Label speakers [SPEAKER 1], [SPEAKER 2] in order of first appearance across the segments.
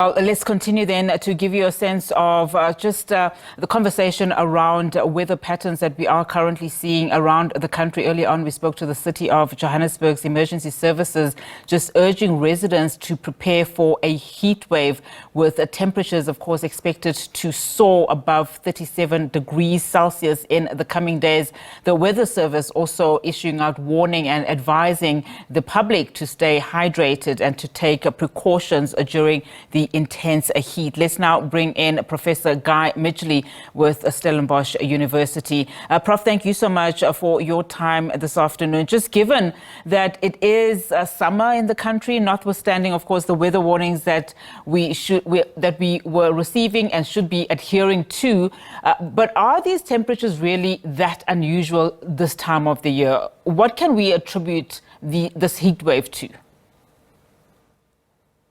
[SPEAKER 1] Let's continue then to give you a sense of the conversation around weather patterns that we are currently seeing around the country. Early on, we spoke to the City of Johannesburg's emergency services, just urging residents to prepare for a heat wave with temperatures, of course, expected to soar above 37 degrees Celsius in the coming days. The Weather Service also issuing out warning and advising the public to stay hydrated and to take precautions during the intense heat. Let's now bring in Professor Guy Midgley with Stellenbosch University. Prof, thank you so much for your time this afternoon. Just given that it is summer in the country, notwithstanding, of course, the weather warnings that we were receiving and should be adhering to, but are these temperatures really that unusual this time of the year? What can we attribute this heat wave to?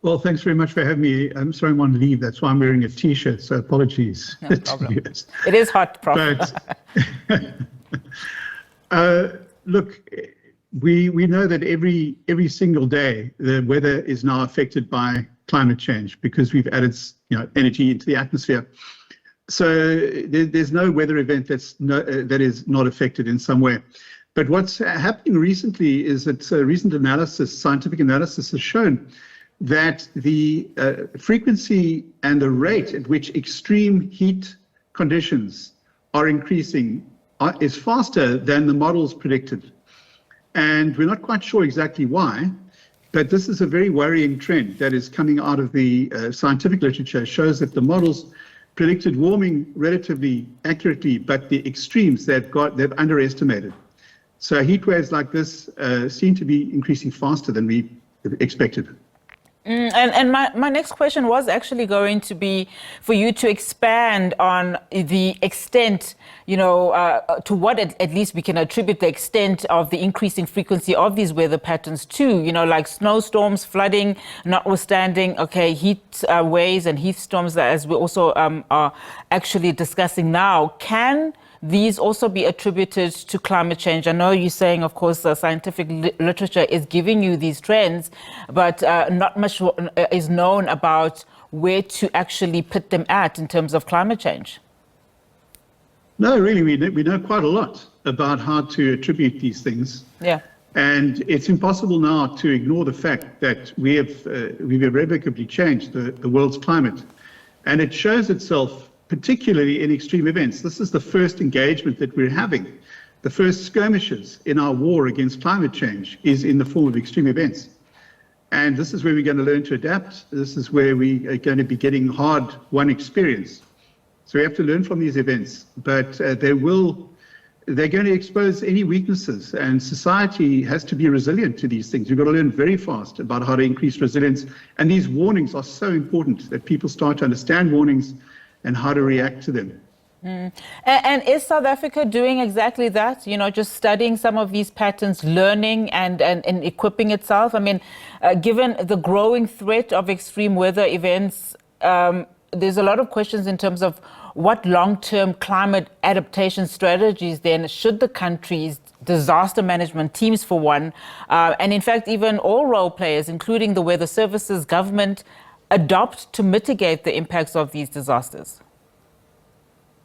[SPEAKER 2] Well, thanks very much for having me. I'm sorry I'm on leave. That's why I'm wearing a T-shirt, so apologies.
[SPEAKER 1] No problem. It is hot, Prof.
[SPEAKER 2] But, look, we know that every single day the weather is now affected by climate change because we've added energy into the atmosphere. So there's no weather event that is not affected in some way. But what's happening recently is that scientific analysis has shown that the frequency and the rate at which extreme heat conditions are increasing is faster than the models predicted. And we're not quite sure exactly why, but this is a very worrying trend that is coming out of the scientific literature. It shows that the models predicted warming relatively accurately, but the extremes they've underestimated. So heat waves like this seem to be increasing faster than we expected.
[SPEAKER 1] And my next question was actually going to be for you to expand on the extent, to what at least we can attribute the extent of the increasing frequency of these weather patterns to, like snowstorms, flooding, notwithstanding, heat waves and heat storms, as we also are actually discussing now. Can these also be attributed to climate change? I know you're saying, of course, the scientific literature is giving you these trends, but not much is known about where to actually put them at in terms of climate change.
[SPEAKER 2] No, really, we know quite a lot about how to attribute these things. Yeah. And it's impossible now to ignore the fact that we've irrevocably changed the world's climate. And it shows itself particularly in extreme events. This is the first engagement that we're having. The first skirmishes in our war against climate change is in the form of extreme events. And this is where we're going to learn to adapt. This is where we are going to be getting hard-won experience. So we have to learn from these events, but they're going to expose any weaknesses, and society has to be resilient to these things. We've got to learn very fast about how to increase resilience. And these warnings are so important that people start to understand warnings and how to react to them.
[SPEAKER 1] And is South Africa doing exactly that? Just studying some of these patterns, learning and equipping itself? I mean, given the growing threat of extreme weather events, there's a lot of questions in terms of what long-term climate adaptation strategies then should the country's disaster management teams, for one, and in fact, even all role players, including the weather services, government, adopt to mitigate the impacts of these disasters?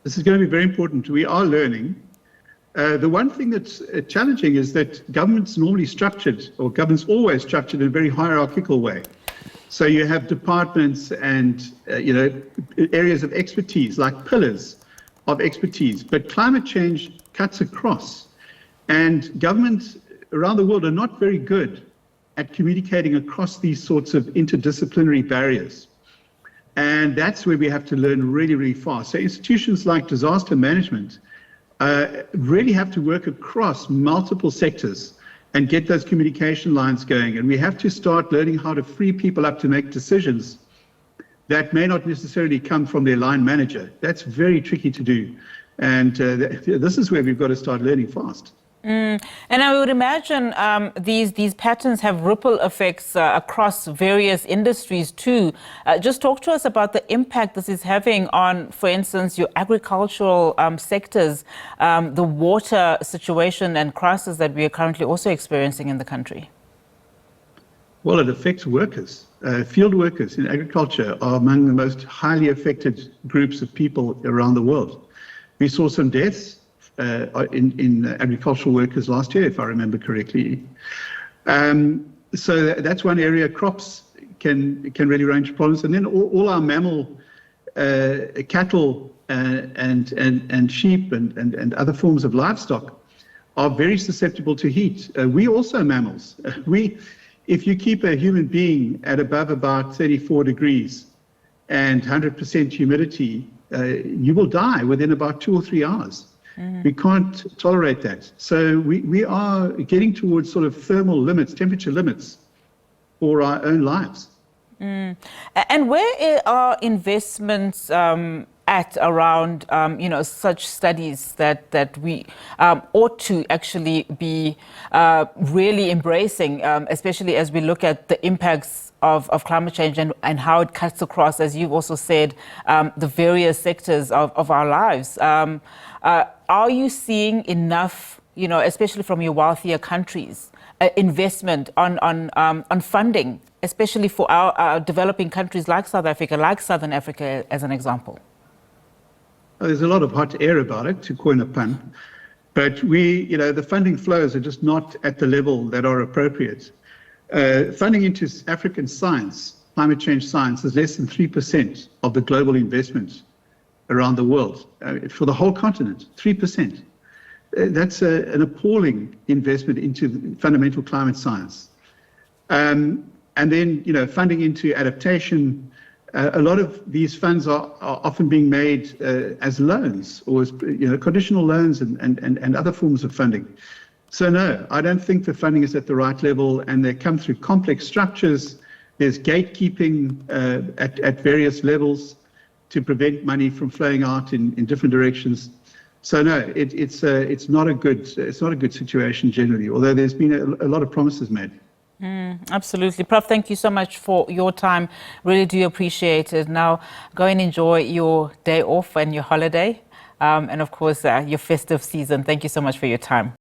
[SPEAKER 2] This is going to be very important. We are learning. The one thing that's challenging is that government's always structured in a very hierarchical way. So you have departments and areas of expertise, like pillars of expertise. But climate change cuts across, and governments around the world are not very good at communicating across these sorts of interdisciplinary barriers. And that's where we have to learn really, really fast. So institutions like disaster management really have to work across multiple sectors and get those communication lines going. And we have to start learning how to free people up to make decisions that may not necessarily come from their line manager. That's very tricky to do. And this is where we've got to start learning fast.
[SPEAKER 1] And I would imagine these patterns have ripple effects across various industries too. Just talk to us about the impact this is having on, for instance, your agricultural sectors, the water situation and crisis that we are currently also experiencing in the country.
[SPEAKER 2] Well, it affects workers. Field workers in agriculture are among the most highly affected groups of people around the world. We saw some deaths in agricultural workers last year, if I remember correctly. So that's one area. Crops can really run into problems, and then all our mammal, cattle, and sheep and other forms of livestock are very susceptible to heat. We also mammals. If you keep a human being at above about 34 degrees and 100% humidity, you will die within about 2 or 3 hours. We can't tolerate that. So we are getting towards sort of thermal limits, temperature limits for our own lives.
[SPEAKER 1] And where are investments at around, such studies that we ought to actually be really embracing, especially as we look at the impacts of climate change and how it cuts across, as you've also said, the various sectors of our lives. Are you seeing enough, especially from your wealthier countries, investment on funding, especially for our developing countries like South Africa, like Southern Africa, as an example?
[SPEAKER 2] There's a lot of hot air about it, to coin a pun, but the funding flows are just not at the level that are appropriate. Funding into African science, climate change science, is less than 3% of the global investment around the world, for the whole continent, 3%. That's an appalling investment into fundamental climate science. And then, funding into adaptation. A lot of these funds are often being made as loans or as conditional loans and other forms of funding. So no, I don't think the funding is at the right level, and they come through complex structures. There's gatekeeping at various levels to prevent money from flowing out in different directions. So no, it's not a good situation generally, although there's been a lot of promises made.
[SPEAKER 1] Absolutely. Prof, thank you so much for your time. Really do appreciate it. Now, go and enjoy your day off and your holiday, and of course, your festive season. Thank you so much for your time.